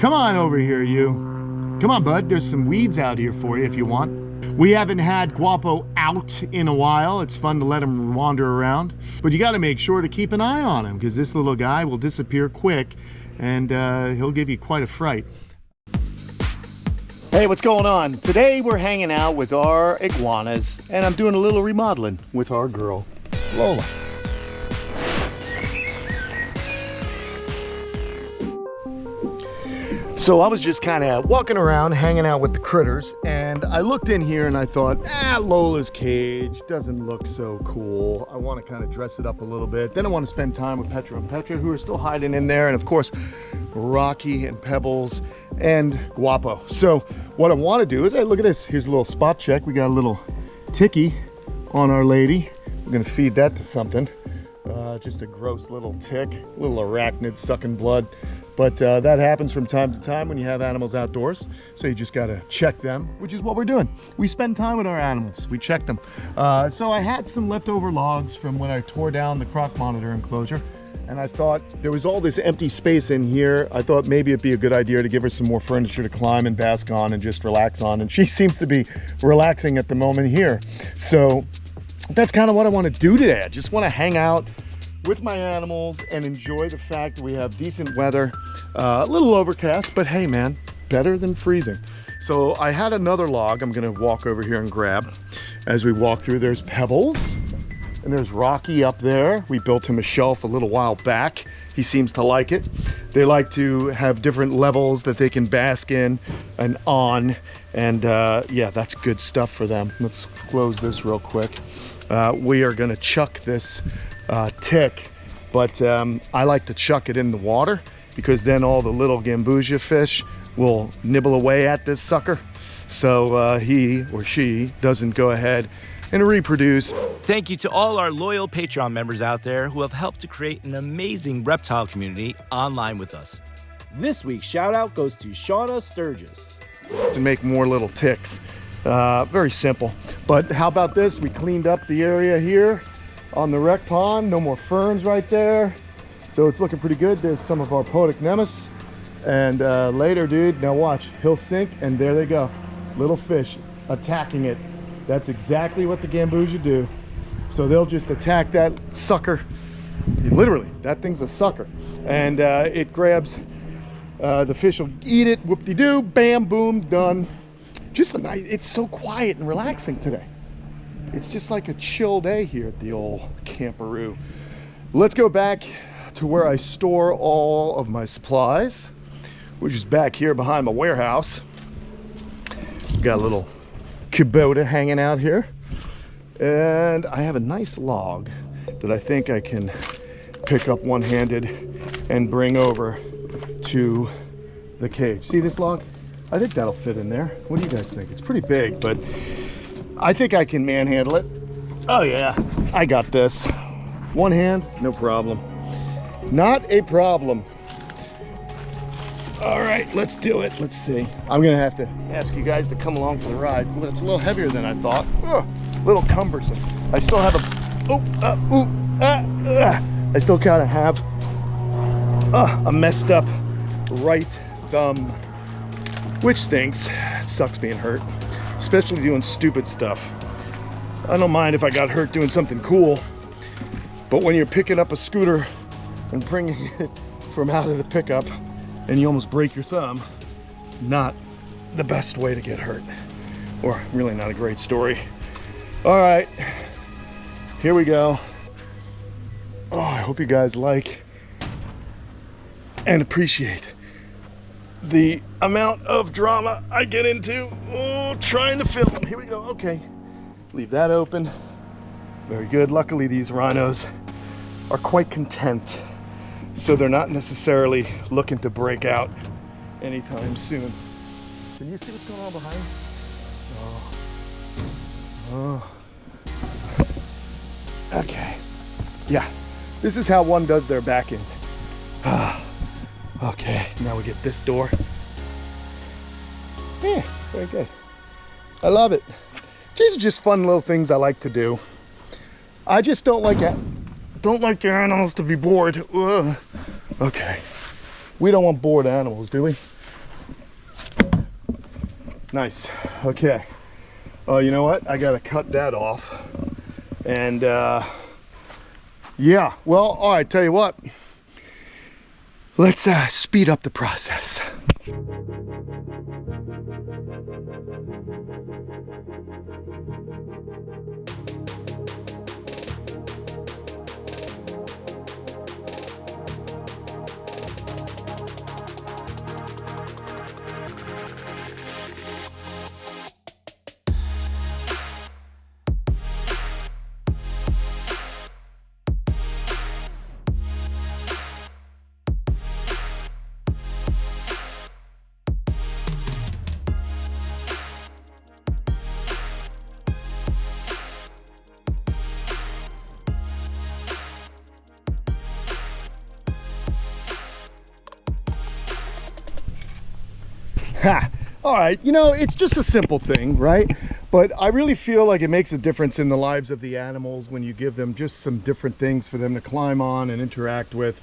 Come on over here, you. Come on, bud. There's some weeds out here for you if you want. We haven't had Guapo out in a while. It's fun to let him wander around. But you got to make sure to keep an eye on him, because this little guy will disappear quick, and he'll give you quite a fright. Hey, what's going on? Today we're hanging out with our iguanas, and I'm doing a little remodeling with our girl, Lola. So I was just kind of walking around, hanging out with the critters, and I looked in here and I thought, Lola's cage doesn't look so cool. I want to kind of dress it up a little bit. Then I want to spend time with Petra and Petra, who are still hiding in there, and of course, Rocky and Pebbles and Guapo. So what I want to do is, hey, look at this. Here's a little spot check. We got a little ticky on our lady. We're going to feed that to something. Just a gross little tick, little arachnid sucking blood. But that happens from time to time when you have animals outdoors. So you just gotta check them, which is what we're doing. We spend time with our animals, we check them. So I had some leftover logs from when I tore down the croc monitor enclosure. And I thought there was all this empty space in here. I thought maybe it'd be a good idea to give her some more furniture to climb and bask on and just relax on. And she seems to be relaxing at the moment here. So that's kind of what I want to do today. I just want to hang out with my animals and enjoy the fact that we have decent weather. A little overcast, but hey man, better than freezing. So I had another log I'm gonna walk over here and grab. As we walk through, there's Pebbles and there's Rocky up there. We built him a shelf a little while back. He seems to like it. They like to have different levels that they can bask in and on. And yeah, that's good stuff for them. Let's close this real quick. We are gonna chuck this tick, but I like to chuck it in the water because then all the little gambusia fish will nibble away at this sucker, so he or she doesn't go ahead and reproduce. Thank you to all our loyal Patreon members out there who have helped to create an amazing reptile community online with us. This week's shout out goes to Shauna Sturgis. To make more little ticks. Very simple, but how about this? We cleaned up the area here on the rec pond. No more ferns right there, so it's looking pretty good. There's some of our Podic nemus, and later, dude, now watch, he'll sink, and there they go, little fish attacking it. That's exactly what the gambusia do. So they'll just attack that sucker. Literally, that thing's a sucker, and it grabs the fish will eat it. Whoop-de-doo, bam, boom, done. Just a nice, it's so quiet and relaxing today. It's just like a chill day here at the old camperoo. Let's go back to where I store all of my supplies, which is back here behind my warehouse. Got a little Kubota hanging out here. And I have a nice log that I think I can pick up one-handed and bring over to the cage. See this log? I think that'll fit in there. What do you guys think? It's pretty big, but I think I can manhandle it. Oh yeah, I got this. One hand, no problem. Not a problem. All right, let's do it. Let's see. I'm gonna have to ask you guys to come along for the ride, but it's a little heavier than I thought. A little cumbersome. I still have I still kind of have a messed up right thumb, which stinks. It sucks being hurt, especially doing stupid stuff. I don't mind if I got hurt doing something cool, but when you're picking up a scooter and bringing it from out of the pickup and you almost break your thumb, not the best way to get hurt, or really not a great story. All right, here we go. Oh, I hope you guys like and appreciate the amount of drama I get into trying to film. Here we go. Okay, leave that open. Very good. Luckily, these rhinos are quite content, so they're not necessarily looking to break out anytime soon. Can you see what's going on behind me? Oh. Okay. Yeah, this is how one does their back end. Okay, now we get this door. Yeah, very good. I love it. These are just fun little things I like to do. I just don't like the animals to be bored. Ugh. Okay, we don't want bored animals, do we? Nice. Okay. Oh, you know what? I gotta cut that off. And yeah, well, all right, tell you what. Let's speed up the process. Ha! All right, you know, it's just a simple thing, right? But I really feel like it makes a difference in the lives of the animals when you give them just some different things for them to climb on and interact with.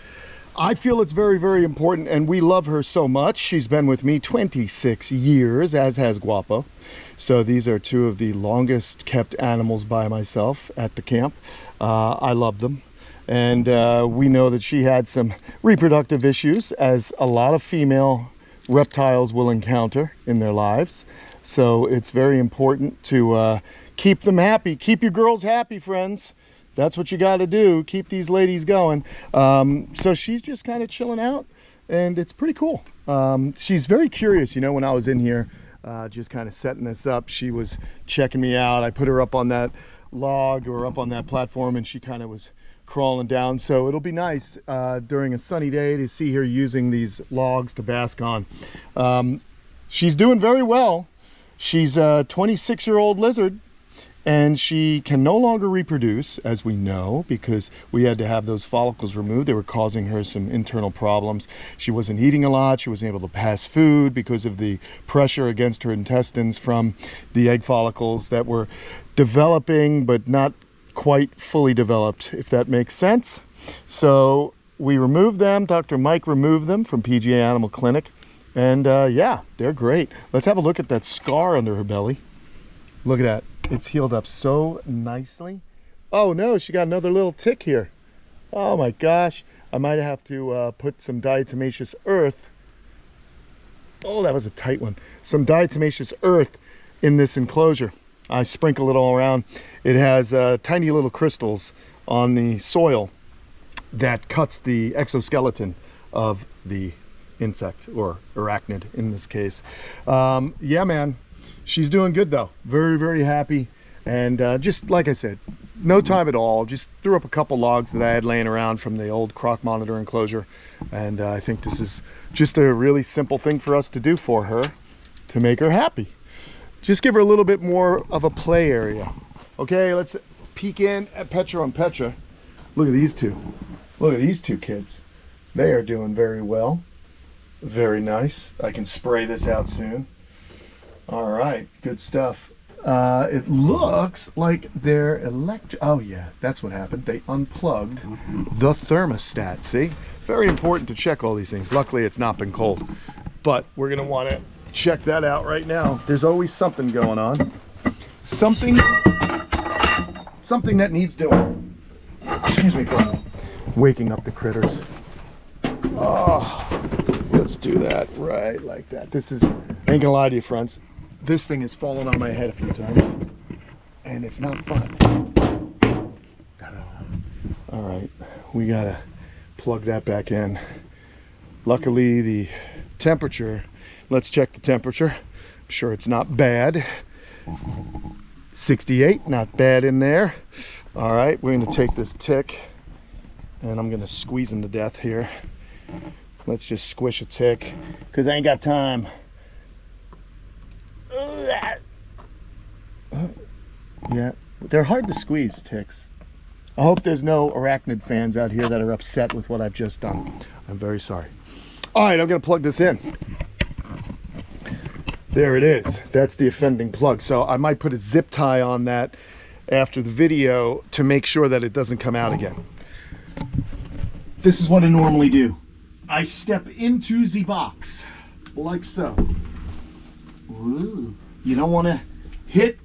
I feel it's very, very important, and we love her so much. She's been with me 26 years, as has Guapo. So these are two of the longest kept animals by myself at the camp. I love them. And we know that she had some reproductive issues, as a lot of female reptiles will encounter in their lives. So it's very important to keep them happy. Keep your girls happy, friends. That's what you got to do. Keep these ladies going. So she's just kind of chilling out, and it's pretty cool. She's very curious. You know, when I was in here just kind of setting this up, she was checking me out. I put her up on that log or up on that platform, and she kind of was crawling down. So it'll be nice during a sunny day to see her using these logs to bask on. She's doing very well. She's a 26-year-old lizard, and she can no longer reproduce, as we know, because we had to have those follicles removed. They were causing her some internal problems. She wasn't eating a lot. She wasn't able to pass food because of the pressure against her intestines from the egg follicles that were developing but not quite fully developed, if that makes sense. So we removed them. Dr. Mike removed them from PGA Animal Clinic, and yeah, they're great. Let's have a look at that scar under her belly. Look at that. It's healed up so nicely. Oh no, she got another little tick here. Oh my gosh. I might have to put some diatomaceous earth. Oh, that was a tight one. Some diatomaceous earth in this enclosure. I sprinkle it all around. It has tiny little crystals on the soil that cuts the exoskeleton of the insect, or arachnid in this case. Yeah, man, she's doing good though. Very, very happy. And just like I said, no time at all. Just threw up a couple logs that I had laying around from the old croc monitor enclosure. And I think this is just a really simple thing for us to do for her to make her happy. Just give her a little bit more of a play area. Okay, let's peek in at Petra and Petra. Look at these two. Look at these two kids. They are doing very well. Very nice. I can spray this out soon. All right, good stuff. It looks like they're oh yeah, that's what happened. They unplugged the thermostat. See? Very important to check all these things. Luckily, it's not been cold, but we're gonna want to check that out right now. There's always something going on. Something that needs doing. Excuse me for waking up the critters. Oh, let's do that right like that. This is, I ain't gonna lie to you, friends. This thing has fallen on my head a few times, and it's not fun. All right, we gotta plug that back in. Luckily, the temperature, let's check the temperature. I'm sure it's not bad. 68, not bad in there. All right, we're gonna take this tick, and I'm gonna squeeze him to death here. Let's just squish a tick, because I ain't got time. Yeah, they're hard to squeeze, ticks. I hope there's no arachnid fans out here that are upset with what I've just done. I'm very sorry. All right, I'm gonna plug this in. There it is. That's the offending plug. So I might put a zip tie on that after the video to make sure that it doesn't come out again. This is what I normally do. I step into the box like so. Ooh. You don't want to hit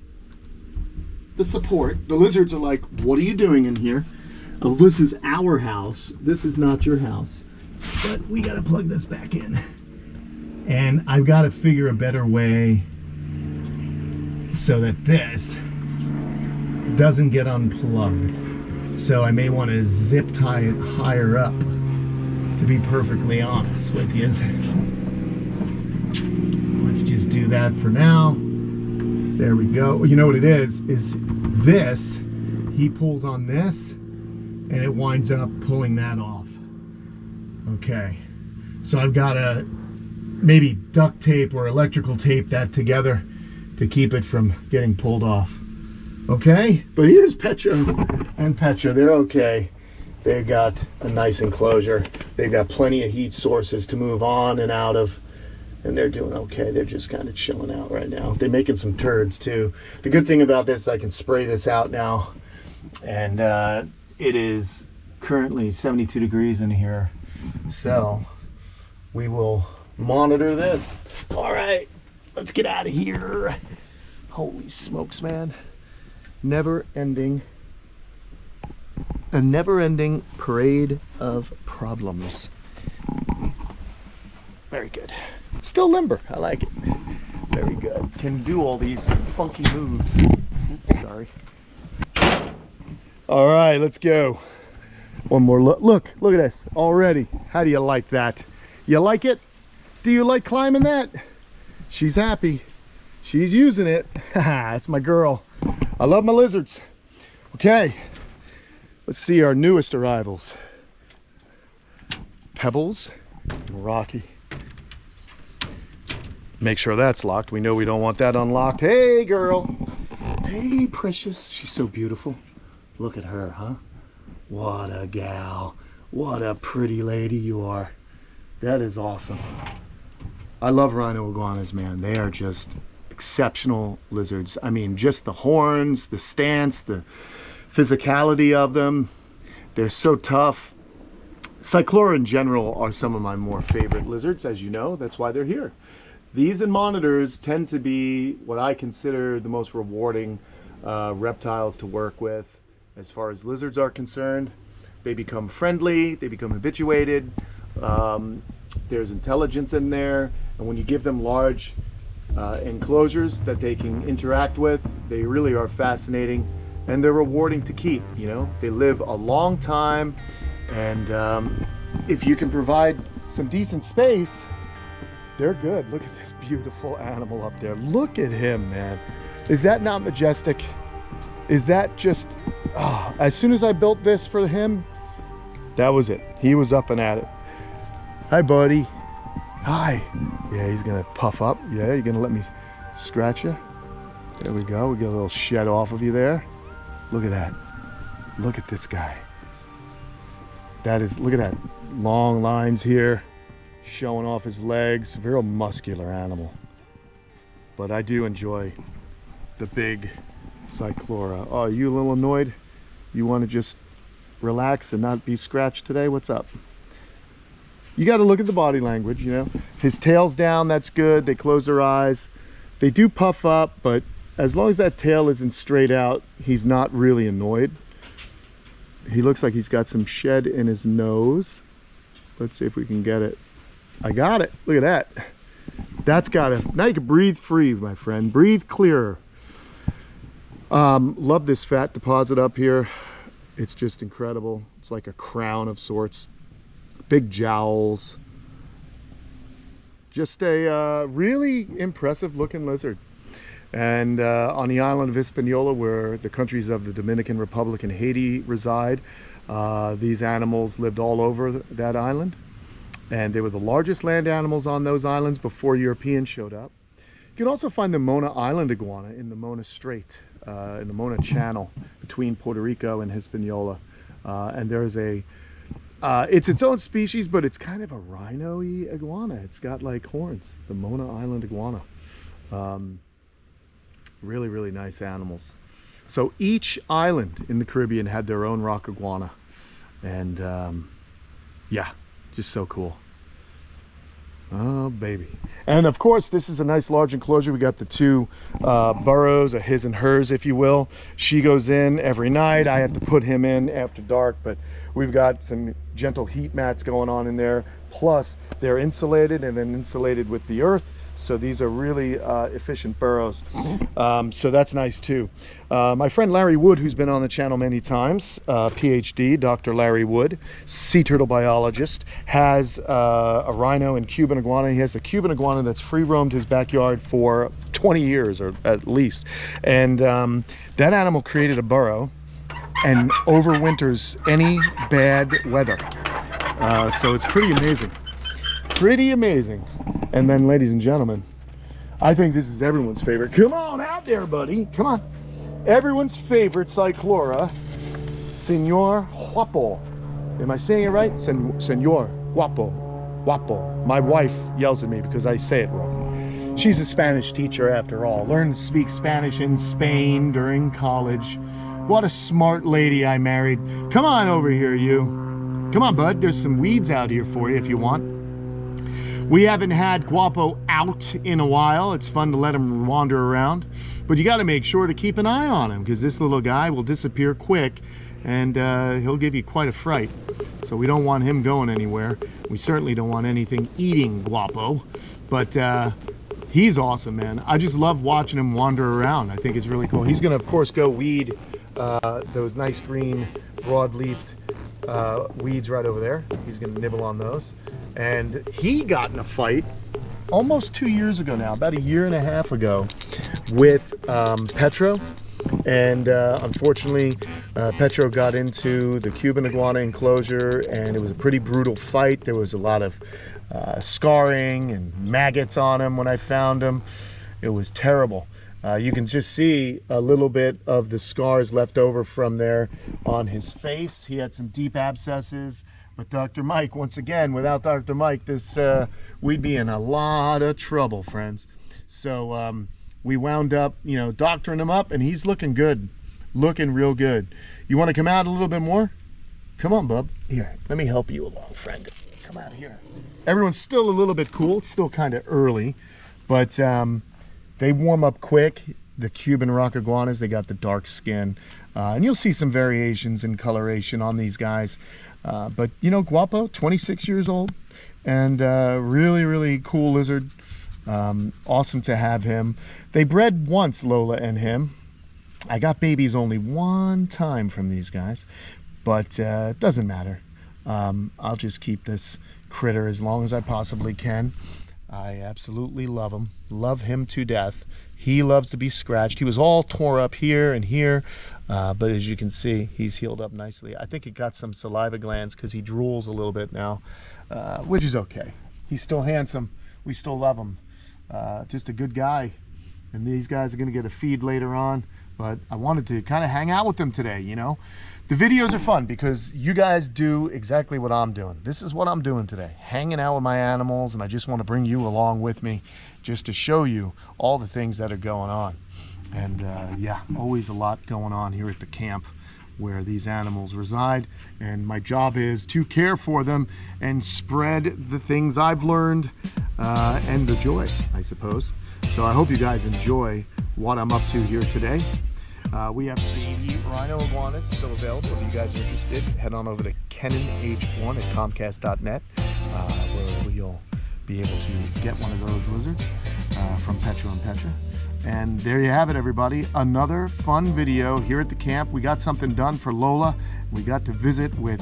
the support. The lizards are like, what are you doing in here? Oh, this is our house. This is not your house. But we got to plug this back in. And I've got to figure a better way so that this doesn't get unplugged. So I may want to zip tie it higher up, to be perfectly honest with you. Let's just do that for now. There we go. You know what it is this, he pulls on this and it winds up pulling that off. Okay, so I've got to maybe duct tape or electrical tape that together to keep it from getting pulled off. Okay, but here's Petra and Petra. They're okay. They've got a nice enclosure. They've got plenty of heat sources to move on and out of, and they're doing okay. They're just kind of chilling out right now. They're making some turds too. The good thing about this, I can spray this out now, and it is currently 72 degrees in here, so we will monitor this. All right, let's get out of here. Holy smokes, man. A never-ending parade of problems. Very good. Still limber. I like it. Very good. Can do all these funky moves. Oops, sorry. All right, let's go. One more look. Look at this already. How do you like that? You like it? Do you like climbing that? She's happy. She's using it. That's my girl. I love my lizards. Okay, let's see our newest arrivals. Pebbles and Rocky. Make sure that's locked. We know we don't want that unlocked. Hey, girl. Hey, precious. She's so beautiful. Look at her, huh? What a gal. What a pretty lady you are. That is awesome. I love rhino iguanas, man. They are just exceptional lizards. I mean, just the horns, the stance, the physicality of them. They're so tough. Cyclura in general are some of my more favorite lizards, as you know. That's why they're here. These and monitors tend to be what I consider the most rewarding reptiles to work with. As far as lizards are concerned, they become friendly, they become habituated. There's intelligence in there, and when you give them large enclosures that they can interact with, they really are fascinating, and they're rewarding to keep. You know, they live a long time, and if you can provide some decent space, they're good. Look at this beautiful animal up there. Look at him, man. Is that not majestic? Is that just, as soon as I built this for him, that was it. He was up and at it. Hi, buddy. Hi. Yeah, he's gonna puff up. Yeah, you're gonna let me scratch you. There we go. We got a little shed off of you there. Look at that. Look at this guy. That is, look at that. Long lines here, showing off his legs. Very muscular animal. But I do enjoy the big Cyclura. Oh, are you a little annoyed? You want to just relax and not be scratched today? What's up? You got to look at the body language, you know. His tail's down, that's good. They close their eyes. They do puff up, but as long as that tail isn't straight out, he's not really annoyed. He looks like he's got some shed in his nose. Let's see if we can get it. I got it. Look at that. That's got it. Now you can breathe free, my friend. Breathe clearer. Love this fat deposit up here. It's just incredible. It's like a crown of sorts. Big jowls. Just a really impressive looking lizard. And on the island of Hispaniola, where the countries of the Dominican Republic and Haiti reside, these animals lived all over that island. And they were the largest land animals on those islands before Europeans showed up. You can also find the Mona Island iguana in the Mona Strait, in the Mona Channel between Puerto Rico and Hispaniola. And there's a, it's its own species, but it's kind of a rhino-y iguana. It's got like horns, the Mona Island iguana. Really, really nice animals. So each island in the Caribbean had their own rock iguana. And yeah, just so cool. Oh, baby. And of course, this is a nice large enclosure. We got the two burrows, a his and hers, if you will. She goes in every night. I have to put him in after dark, but we've got some gentle heat mats going on in there. Plus, they're insulated and then insulated with the earth. So these are really efficient burrows. So that's nice too. My friend Larry Wood, who's been on the channel many times, PhD, Dr. Larry Wood, sea turtle biologist, has a rhino and Cuban iguana. He has a Cuban iguana that's free roamed his backyard for 20 years or at least. And that animal created a burrow and overwinters any bad weather. So it's pretty amazing. Pretty amazing. And then, ladies and gentlemen, I think this is everyone's favorite. Come on out there, buddy. Come on. Everyone's favorite Cyclura, Senor Guapo. Am I saying it right? Senor Guapo. Guapo. My wife yells at me because I say it wrong. She's a Spanish teacher after all. Learned to speak Spanish in Spain during college. What a smart lady I married. Come on over here, you. Come on, bud. There's some weeds out here for you if you want. We haven't had Guapo out in a while. It's fun to let him wander around, but you got to make sure to keep an eye on him because this little guy will disappear quick and he'll give you quite a fright. So we don't want him going anywhere. We certainly don't want anything eating Guapo, but he's awesome, man. I just love watching him wander around. I think it's really cool. He's gonna, of course, go weed those nice green broad-leafed weeds right over there. He's gonna nibble on those. And he got in a fight almost 2 years ago now, about a year and a half ago, with Petro. And unfortunately, Petro got into the Cuban iguana enclosure, and it was a pretty brutal fight. There was a lot of scarring and maggots on him when I found him. It was terrible. You can just see a little bit of the scars left over from there on his face. He had some deep abscesses. But Dr. Mike, once again, without Dr. Mike, we'd be in a lot of trouble, friends. So we wound up, doctoring him up, and he's looking good, looking real good. You want to come out a little bit more? Come on, bub. Here, let me help you along, friend. Come out here. Everyone's still a little bit cool. It's still kind of early, but they warm up quick. The Cuban rock iguanas, they got the dark skin, and you'll see some variations in coloration on these guys. But Guapo, 26 years old, and really, really cool lizard. Awesome to have him. They bred once, Lola and him. I got babies only one time from these guys, but it doesn't matter. I'll just keep this critter as long as I possibly can. I absolutely love him to death. He loves to be scratched. He was all tore up here and here, but as you can see, he's healed up nicely. I think he got some saliva glands because he drools a little bit now, which is okay. He's still handsome. We still love him. Just a good guy. And these guys are going to get a feed later on, but I wanted to kind of hang out with them today, The videos are fun because you guys do exactly what I'm doing. This is what I'm doing today, hanging out with my animals, and I just want to bring you along with me just to show you all the things that are going on. And yeah, always a lot going on here at the camp where these animals reside, and my job is to care for them and spread the things I've learned and the joy, I suppose. So I hope you guys enjoy what I'm up to here today. We have baby Rhino Iguanas still available. If you guys are interested, head on over to KenanH1 at Comcast.net, where you'll be able to get one of those lizards from Petro and Petra. And there you have it, everybody. Another fun video here at the camp. We got something done for Lola. We got to visit with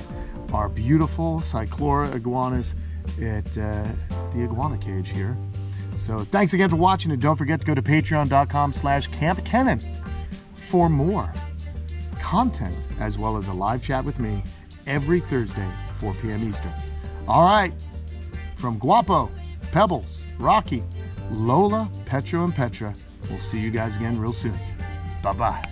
our beautiful Cyclura iguanas at the iguana cage here. So thanks again for watching, and don't forget to go to patreon.com/Kamp Kenan for more content, as well as a live chat with me every Thursday, 4 p.m. Eastern. All right, from Guapo, Pebbles, Rocky, Lola, Petro, and Petra, we'll see you guys again real soon. Bye-bye.